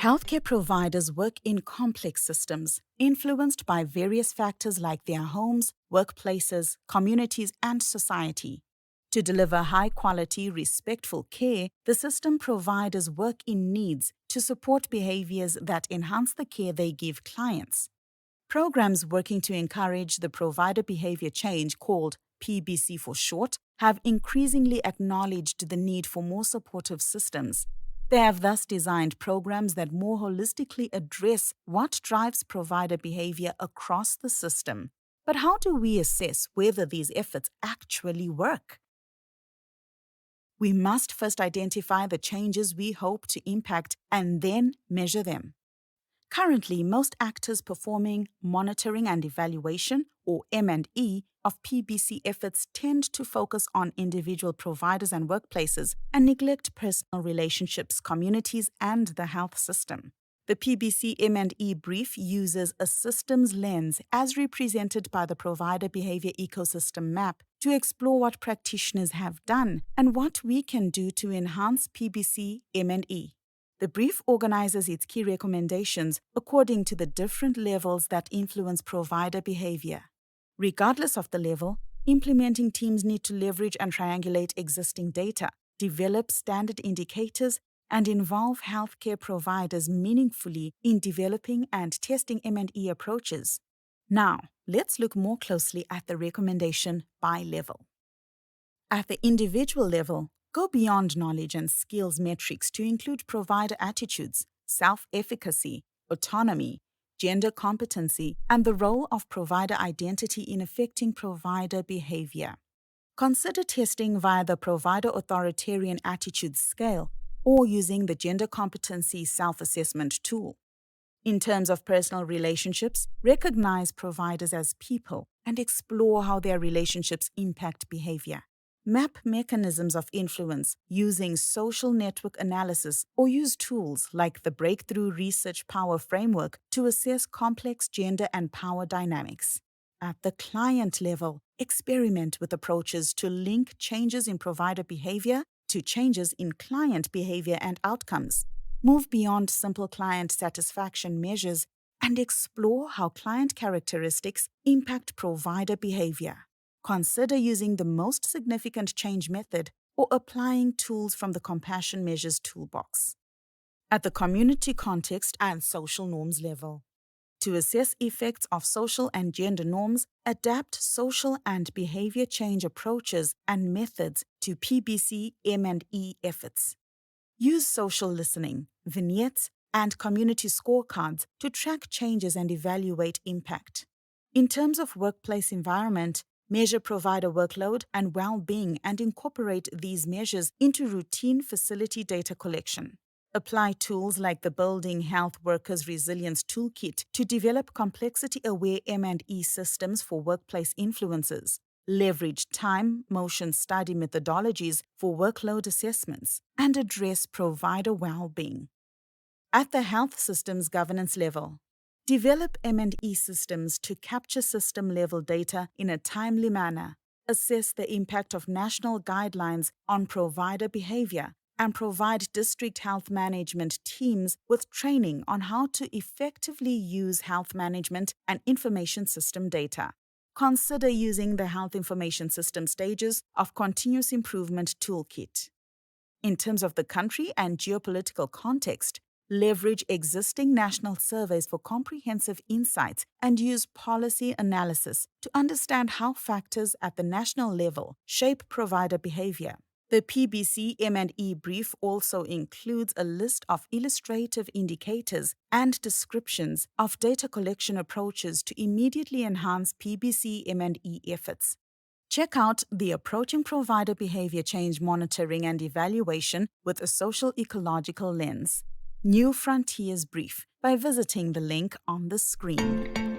Healthcare providers work in complex systems, influenced by various factors like their homes, workplaces, communities, and society. To deliver high-quality, respectful care, the system providers work in needs to support behaviors that enhance the care they give clients. Programs working to encourage the provider behavior change, called PBC for short, have increasingly acknowledged the need for more supportive systems. They have thus designed programs that more holistically address what drives provider behavior across the system. But how do we assess whether these efforts actually work? We must first identify the changes we hope to impact and then measure them. Currently, most actors performing monitoring and evaluation, or M&E, of PBC efforts tend to focus on individual providers and workplaces and neglect personal relationships, communities, and the health system. The PBC M&E brief uses a systems lens as represented by the provider behavior ecosystem map to explore what practitioners have done and what we can do to enhance PBC M&E. The brief organizes its key recommendations according to the different levels that influence provider behavior. Regardless of the level, implementing teams need to leverage and triangulate existing data, develop standard indicators, and involve healthcare providers meaningfully in developing and testing M&E approaches. Now, let's look more closely at the recommendation by level. At the individual level, go beyond knowledge and skills metrics to include provider attitudes, self-efficacy, autonomy, gender competency, and the role of provider identity in affecting provider behavior. Consider testing via the Provider Authoritarian Attitude Scale or using the Gender Competency Self-Assessment tool. In terms of personal relationships, recognize providers as people and explore how their relationships impact behavior. Map mechanisms of influence using social network analysis or use tools like the Breakthrough Research Power Framework to assess complex gender and power dynamics. At the client level, experiment with approaches to link changes in provider behavior to changes in client behavior and outcomes. Move beyond simple client satisfaction measures and explore how client characteristics impact provider behavior. Consider using the most significant change method or applying tools from the Compassion Measures toolbox. At the community context and social norms level, to assess effects of social and gender norms, adapt social and behavior change approaches and methods to PBC M&E efforts. Use social listening, vignettes, and community scorecards to track changes and evaluate impact. In terms of workplace environment, measure provider workload and well-being and incorporate these measures into routine facility data collection. Apply tools like the Building Health Workers Resilience Toolkit to develop complexity-aware M&E systems for workplace influences. Leverage time-motion study methodologies for workload assessments and address provider well-being. At the health systems governance level, develop M&E systems to capture system-level data in a timely manner, assess the impact of national guidelines on provider behavior, and provide district health management teams with training on how to effectively use health management and information system data. Consider using the Health Information System Stages of Continuous Improvement Toolkit. In terms of the country and geopolitical context, leverage existing national surveys for comprehensive insights and use policy analysis to understand how factors at the national level shape provider behavior. The PBC M&E brief also includes a list of illustrative indicators and descriptions of data collection approaches to immediately enhance PBC M&E efforts. Check out the Approaching Provider Behavior Change Monitoring and Evaluation with a Social Ecological Lens, New Frontiers brief by visiting the link on the screen.